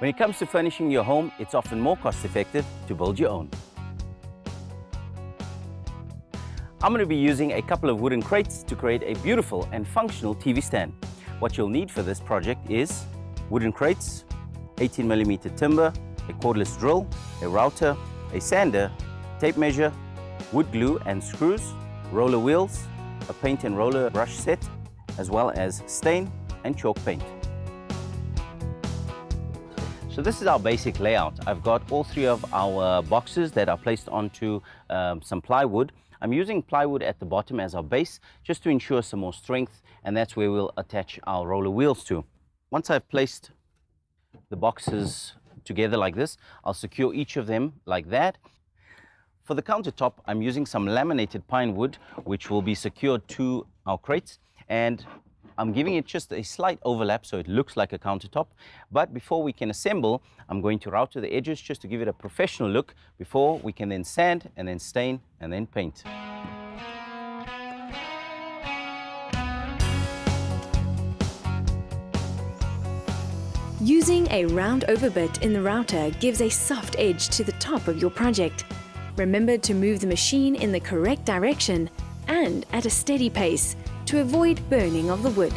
When it comes to furnishing your home, it's often more cost-effective to build your own. I'm going to be using a couple of wooden crates to create a beautiful and functional TV stand. What you'll need for this project is wooden crates, 18mm timber, a cordless drill, a router, a sander, tape measure, wood glue and screws, roller wheels, a paint and roller brush set, as well as stain and chalk paint. So this is our basic layout. I've got all three of our boxes that are placed onto some plywood. I'm using plywood at the bottom as our base just to ensure some more strength, and that's where we'll attach our roller wheels to. Once I've placed the boxes together like this, I'll secure each of them like that. For the countertop, I'm using some laminated pine wood, which will be secured to our crates, and I'm giving it just a slight overlap so it looks like a countertop. But before we can assemble, I'm going to router the edges just to give it a professional look before we can then sand and then stain and then paint. Using a round over bit in the router gives a soft edge to the top of your project. Remember to move the machine in the correct direction and at a steady pace to avoid burning of the wood.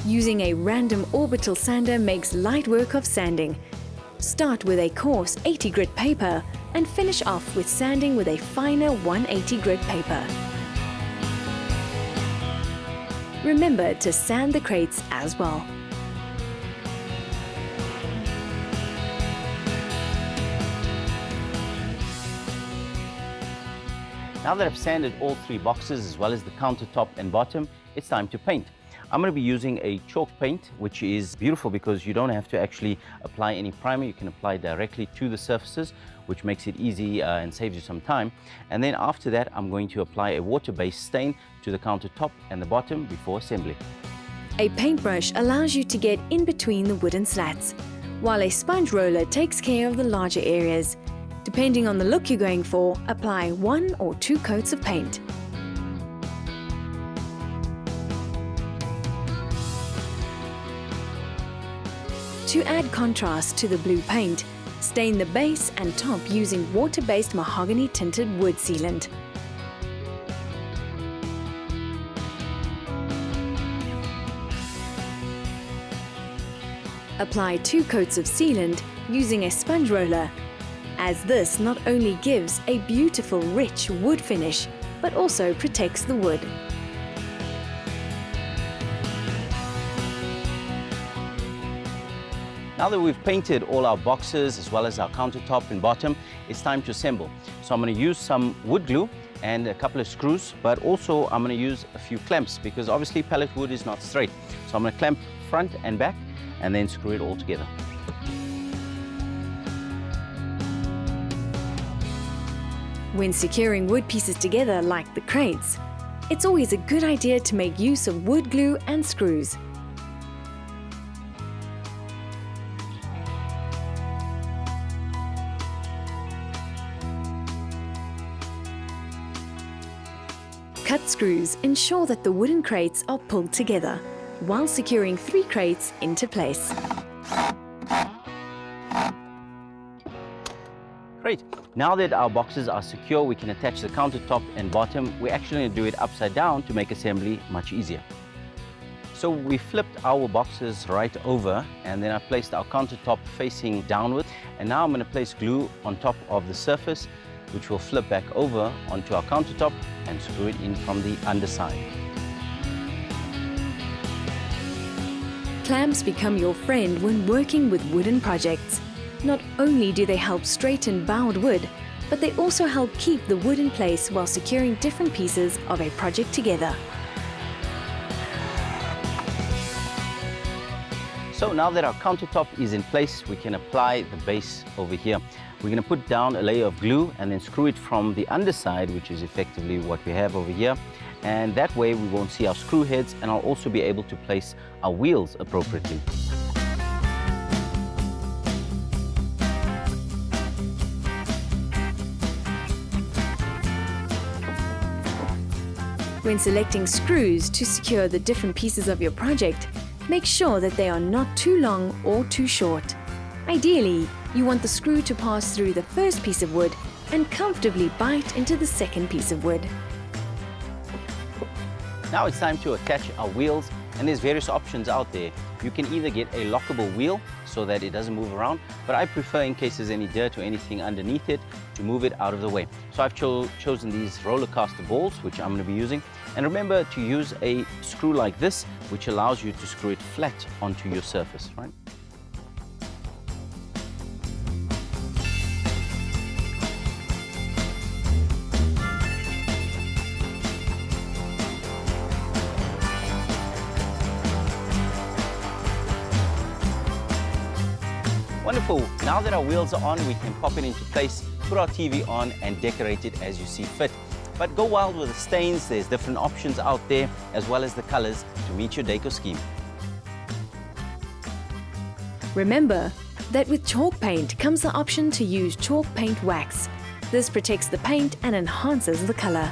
Using a random orbital sander makes light work of sanding. Start with a coarse 80 grit paper and finish off with sanding with a finer 180 grit paper. Remember to sand the crates as well. Now that I've sanded all three boxes as well as the countertop and bottom, it's time to paint. I'm going to be using a chalk paint, which is beautiful because you don't have to actually apply any primer. You can apply directly to the surfaces, which makes it easy and saves you some time. And then after that, I'm going to apply a water-based stain to the countertop and the bottom before assembly. A paintbrush allows you to get in between the wooden slats, while a sponge roller takes care of the larger areas. Depending on the look you're going for, apply 1 or 2 coats of paint. To add contrast to the blue paint, stain the base and top using water-based mahogany tinted wood sealant. Apply 2 coats of sealant using a sponge roller, as this not only gives a beautiful rich wood finish, but also protects the wood. Now that we've painted all our boxes as well as our countertop and bottom, it's time to assemble. So I'm going to use some wood glue and a couple of screws, but also I'm going to use a few clamps because obviously pallet wood is not straight. So I'm going to clamp front and back and then screw it all together. When securing wood pieces together like the crates, it's always a good idea to make use of wood glue and screws. Cut screws ensure that the wooden crates are pulled together, while securing 3 crates into place. Great. Now that our boxes are secure, we can attach the countertop and bottom. We're actually going to do it upside down to make assembly much easier. So we flipped our boxes right over, and then I placed our countertop facing downward. And now I'm going to place glue on top of the surface, which will flip back over onto our countertop and screw it in from the underside. Clamps become your friend when working with wooden projects. Not only do they help straighten bowed wood, but they also help keep the wood in place while securing different pieces of a project together. So now that our countertop is in place, we can apply the base over here. We're going to put down a layer of glue and then screw it from the underside, which is effectively what we have over here. And that way we won't see our screw heads, and I'll also be able to place our wheels appropriately. When selecting screws to secure the different pieces of your project, make sure that they are not too long or too short. Ideally, you want the screw to pass through the first piece of wood and comfortably bite into the second piece of wood. Now it's time to attach our wheels, and there's various options out there. You can either get a lockable wheel so that it doesn't move around, but I prefer, in case there's any dirt or anything underneath it, to move it out of the way. So I've chosen these roller caster balls, which I'm going to be using. And remember to use a screw like this, which allows you to screw it flat onto your surface, right? Wonderful. Now that our wheels are on, we can pop it into place, put our TV on and decorate it as you see fit. But go wild with the stains. There's different options out there, as well as the colors to meet your decor scheme. Remember that with chalk paint comes the option to use chalk paint wax. This protects the paint and enhances the color.